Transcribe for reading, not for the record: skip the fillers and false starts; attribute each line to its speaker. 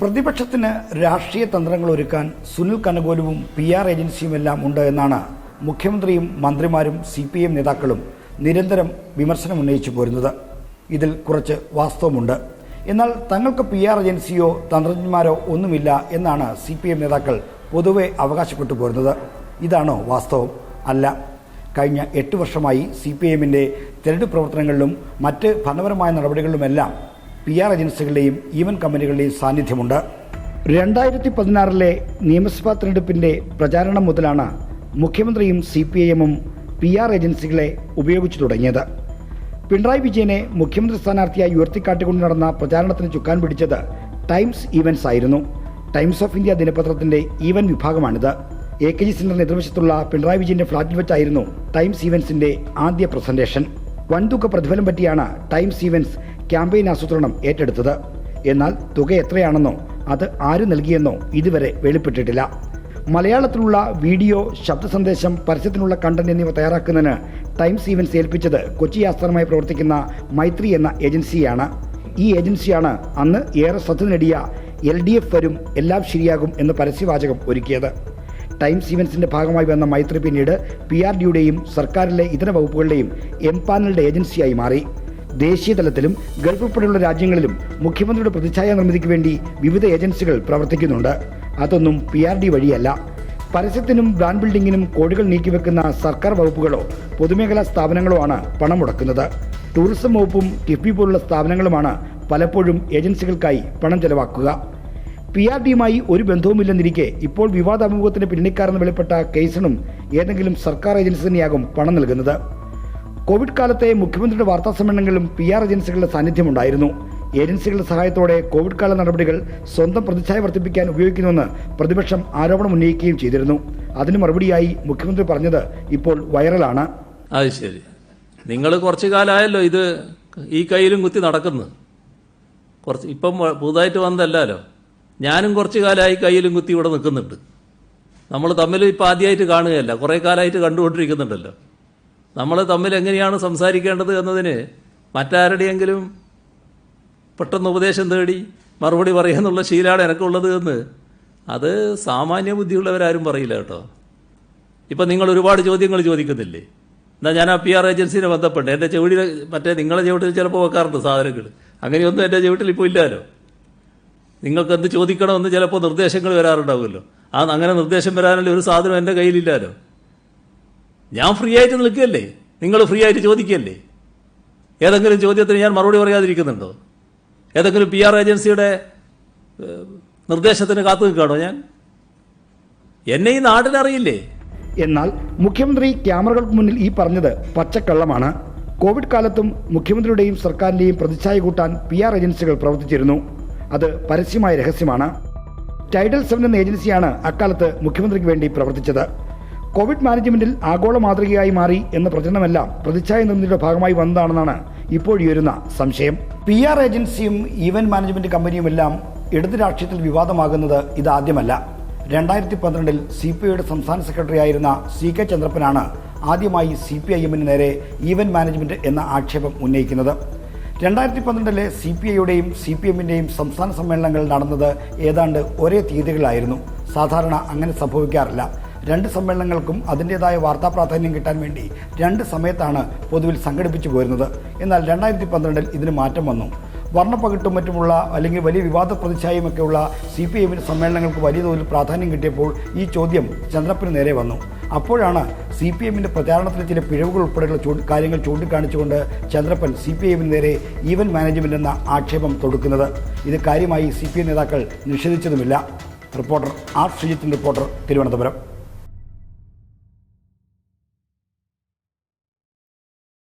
Speaker 1: പ്രതിപക്ഷത്തിന് രാഷ്ട്രീയ തന്ത്രങ്ങൾ ഒരുക്കാൻ സുനിൽ കനകോലുവും PR ഏജൻസിയുമെല്ലാം ഉണ്ട് എന്നാണ് മുഖ്യമന്ത്രിയും മന്ത്രിമാരും CPM നേതാക്കളും നിരന്തരം വിമർശനം ഉന്നയിച്ചു പോരുന്നത്. ഇതിൽ കുറച്ച് വാസ്തവമുണ്ട്. എന്നാൽ തങ്ങൾക്ക് PR ഏജൻസിയോ തന്ത്രജ്ഞന്മാരോ ഒന്നുമില്ല എന്നാണ് CPM നേതാക്കൾ പൊതുവെ അവകാശപ്പെട്ടു പോരുന്നത്. ഇതാണോ വാസ്തവം? അല്ല. കഴിഞ്ഞ 8 വർഷമായി CPMന്റെ തെരഞ്ഞെടുപ്പ് പ്രവർത്തനങ്ങളിലും മറ്റ് ഭരണപരമായ നടപടികളിലുമെല്ലാം PR ഏജൻസികളുടെയും ഈവന്റ് കമ്പനികളുടെയും സാന്നിധ്യമുണ്ട്. 2016 നിയമസഭാ തെരഞ്ഞെടുപ്പിന്റെ പ്രചാരണം മുതലാണ് മുഖ്യമന്ത്രിയും CPIMും PR ഏജൻസികളെ ഉപയോഗിച്ചു തുടങ്ങിയത്. പിണറായി വിജയനെ മുഖ്യമന്ത്രി സ്ഥാനാർത്ഥിയായി ഉയർത്തിക്കാട്ടിക്കൊണ്ട് നടന്ന പ്രചാരണത്തിന് ചുക്കാൻ പിടിച്ചത് ടൈംസ് ഈവന്റ്സ് ആയിരുന്നു. ടൈംസ് ഓഫ് ഇന്ത്യ ദിനപത്രത്തിന്റെ ഈവന്റ് വിഭാഗമാണിത്. AKG സെന്ററിന് എതിർവശത്തുള്ള പിണറായി വിജയന്റെ ഫ്ളാറ്റിൽ വെച്ചായിരുന്നു ടൈംസ് ഈവന്റ്സിന്റെ ആദ്യ പ്രസന്റേഷൻ. വൻതുക പ്രതിഫലം പറ്റിയാണ് ടൈംസ് ഈവന്റ്സ് ക്യാമ്പയിൻ ആസൂത്രണം ഏറ്റെടുത്തത്. എന്നാൽ തുക എത്രയാണെന്നോ അത് ആര് നൽകിയെന്നോ ഇതുവരെ വെളിപ്പെട്ടിട്ടില്ല. മലയാളത്തിലുള്ള വീഡിയോ, ശബ്ദ സന്ദേശം, പരസ്യത്തിനുള്ള കണ്ടന്റ് എന്നിവ തയ്യാറാക്കുന്നതിന് ടൈംസ് ഈവന്റ്സ് ഏൽപ്പിച്ചത് കൊച്ചി ആസ്ഥാനമായി പ്രവർത്തിക്കുന്ന മൈത്രി എന്ന ഏജൻസിയാണ്. ഈ ഏജൻസിയാണ് അന്ന് ഏറെ ശ്രദ്ധ നേടിയ LDF വരും, എല്ലാം ശരിയാകും എന്ന പരസ്യവാചകം ഒരുക്കിയത്. ടൈംസ് ഈവന്റ്സിന്റെ ഭാഗമായി വന്ന മൈത്രി പിന്നീട് PRDയുടെയും സർക്കാരിലെ ഇതര വകുപ്പുകളുടെയും എംപാനലുടെ ഏജൻസിയായി മാറി. ദേശീയ തലത്തിലും ഗൾഫ് ഉൾപ്പെടെയുള്ള രാജ്യങ്ങളിലും മുഖ്യമന്ത്രിയുടെ പ്രതിച്ഛായ നിർമ്മിതിക്ക് വേണ്ടി വിവിധ ഏജൻസികൾ പ്രവർത്തിക്കുന്നുണ്ട്. അതൊന്നും PRD വഴിയല്ല. പരസ്യത്തിനും ബ്രാൻഡ് ബിൽഡിങ്ങിനും കോടികൾ നീക്കിവെക്കുന്ന സർക്കാർ വകുപ്പുകളോ പൊതുമേഖലാ സ്ഥാപനങ്ങളോ ആണ് പണം മുടക്കുന്നത്. ടൂറിസം വകുപ്പും കിഫ്ബി പോലുള്ള സ്ഥാപനങ്ങളുമാണ് പലപ്പോഴും ഏജൻസികൾക്കായി പണം ചെലവാക്കുക. PRDയുമായി ഒരു ബന്ധവുമില്ലെന്നിരിക്കെ ഇപ്പോൾ വിവാദാഭിമുഖത്തിന് പിന്നണിക്കാരെന്ന് വെളിപ്പെട്ട കേസിനും ഏതെങ്കിലും സർക്കാർ ഏജൻസി തന്നെയാകും പണം നൽകുന്നത്. കോവിഡ് കാലത്തെ മുഖ്യമന്ത്രിയുടെ വാർത്താ സമ്മേളനങ്ങളിലും PR ഏജൻസികളുടെ സാന്നിധ്യമുണ്ടായിരുന്നു. ഏജൻസികളുടെ സഹായത്തോടെ കോവിഡ് കാല നടപടികൾ സ്വന്തം പ്രതിച്ഛായ വർദ്ധിപ്പിക്കാൻ ഉപയോഗിക്കുന്നുവെന്ന് പ്രതിപക്ഷം ആരോപണം ഉന്നയിക്കുകയും ചെയ്തിരുന്നു. അതിന് മറുപടിയായി മുഖ്യമന്ത്രി പറഞ്ഞത് ഇപ്പോൾ വൈറലാണ്.
Speaker 2: അത് ശരി, നിങ്ങൾ കുറച്ചു കാലമായല്ലോ ഇത് ഈ കയ്യിലും കുത്തി നടക്കുന്നു. ഇപ്പം പുതുതായിട്ട് വന്നതല്ലോ, ഞാനും കുറച്ചു കാലമായി കയ്യിലും കുത്തി ഇവിടെ നിൽക്കുന്നുണ്ട്. നമ്മൾ തമ്മിൽ ഇപ്പം ആദ്യമായിട്ട് കാണുകയല്ല, കുറേ കാലമായിട്ട് കണ്ടുകൊണ്ടിരിക്കുന്നുണ്ടല്ലോ. നമ്മൾ തമ്മിൽ എങ്ങനെയാണ് സംസാരിക്കേണ്ടത് എന്നതിന് മറ്റാരുടെയെങ്കിലും പെട്ടെന്ന് ഉപദേശം തേടി മറുപടി പറയാന്നുള്ള ശീലമാണ് എനിക്കുള്ളത് എന്ന് അത് സാമാന്യ ബുദ്ധിയുള്ളവരാരും പറയില്ല കേട്ടോ. ഇപ്പം നിങ്ങൾ ഒരുപാട് ചോദ്യങ്ങൾ ചോദിക്കുന്നില്ലേ? എന്നാൽ ഞാൻ ആ PR ഏജൻസിനെ ബന്ധപ്പെട്ട് എൻ്റെ ചെവിടി മറ്റേ നിങ്ങളെ ചവിട്ടിൽ ചിലപ്പോൾ വെക്കാറുണ്ട് സാധനങ്ങൾ. അങ്ങനെയൊന്നും എൻ്റെ ചവിട്ടിൽ ഇപ്പോൾ ഇല്ലല്ലോ. നിങ്ങൾക്ക് എന്ത് ചോദിക്കണമെന്ന് ചിലപ്പോൾ നിർദ്ദേശങ്ങൾ വരാറുണ്ടാവുമല്ലോ. അങ്ങനെ നിർദ്ദേശം വരാനുള്ള ഒരു സാധനം എൻ്റെ കയ്യിലില്ലല്ലോ. ഞാൻ ഫ്രീ ആയിട്ട് നിൽക്കുകയല്ലേ, നിങ്ങൾ ഫ്രീ ആയിട്ട് ചോദിക്കുകയല്ലേ. ഏതെങ്കിലും ചോദ്യത്തിന് ഞാൻ മറുപടി പറയാതിരിക്കുന്നുണ്ടോ? ഏതെങ്കിലും PR ഏജൻസിയുടെ നിർദ്ദേശത്തിന് കാത്തു നിൽക്കുകയാണോ ഞാൻ? എന്നെ ഈ നാടിനറിയില്ലേ?
Speaker 1: എന്നാൽ മുഖ്യമന്ത്രി ക്യാമറകൾക്ക് മുന്നിൽ ഈ പറഞ്ഞത് പച്ചക്കള്ളമാണ്. കോവിഡ് കാലത്തും മുഖ്യമന്ത്രിയുടെയും സർക്കാരിന്റെയും പ്രതിച്ഛായ കൂട്ടാൻ PR ഏജൻസികൾ പ്രവർത്തിച്ചിരുന്നു. അത് പരസ്യമായ രഹസ്യമാണ്. ടൈഡൽ 7 എന്ന ഏജൻസിയാണ് അക്കാലത്ത് മുഖ്യമന്ത്രിക്ക് വേണ്ടി പ്രവർത്തിച്ചത്. കോവിഡ് മാനേജ്മെന്റിൽ ആഗോള മാതൃകയായി മാറി എന്ന പ്രചരണമെല്ലാം പ്രതിച്ഛായ നിർമ്മിതിയുടെ ഭാഗമായി വന്നതാണെന്നാണ് ഇപ്പോഴുയരുന്ന സംശയം. PR ഏജൻസിയും ഈവന്റ് മാനേജ്മെന്റ് കമ്പനിയുമെല്ലാം ഇടത് രാഷ്ട്രീയത്തിൽ വിവാദമാകുന്നത് ഇതാദ്യമല്ല. 2012 CPIയുടെ സംസ്ഥാന സെക്രട്ടറി ആയിരുന്ന CK ചന്ദ്രപ്പനാണ് ആദ്യമായി CPIMന് നേരെ ഈവന്റ് മാനേജ്മെന്റ് എന്ന ആക്ഷേപം ഉന്നയിക്കുന്നത്. 2012 CPIയുടെയും CPMന്റെയും സംസ്ഥാന സമ്മേളനങ്ങൾ നടന്നത് ഏതാണ്ട് ഒരേ തീയതികളായിരുന്നു. സാധാരണ അങ്ങനെ സംഭവിക്കാറില്ല. 2 സമ്മേളനങ്ങൾക്കും അതിൻ്റെതായ വാർത്താ പ്രാധാന്യം കിട്ടാൻ വേണ്ടി 2 സമയത്താണ് പൊതുവിൽ സംഘടിപ്പിച്ചു പോരുന്നത്. എന്നാൽ 2012 ഇതിന് മാറ്റം വന്നു. വർണ്ണപ്പകിട്ടും മറ്റുമുള്ള അല്ലെങ്കിൽ വലിയ വിവാദ പ്രതിച്ഛായയുമൊക്കെയുള്ള CPIMന്റെ സമ്മേളനങ്ങൾക്ക് വലിയ തോതിൽ പ്രാധാന്യം കിട്ടിയപ്പോൾ ഈ ചോദ്യം ചന്ദ്രപ്പന് നേരെ വന്നു. അപ്പോഴാണ് CPIMന്റെ പ്രചാരണത്തിലെ ചില പിഴവുകൾ ഉൾപ്പെടെയുള്ള കാര്യങ്ങൾ ചൂണ്ടിക്കാണിച്ചുകൊണ്ട് ചന്ദ്രപ്പൻ CPIMന് നേരെ ഈവന്റ് മാനേജ്മെന്റ് എന്ന ആക്ഷേപം തൊടുക്കുന്നത്. ഇത് കാര്യമായി CPM നേതാക്കൾ നിഷേധിച്ചതുമില്ല. Reporter R. ശ്രീജിത്തിന്റെ റിപ്പോർട്ടർ, തിരുവനന്തപുരം.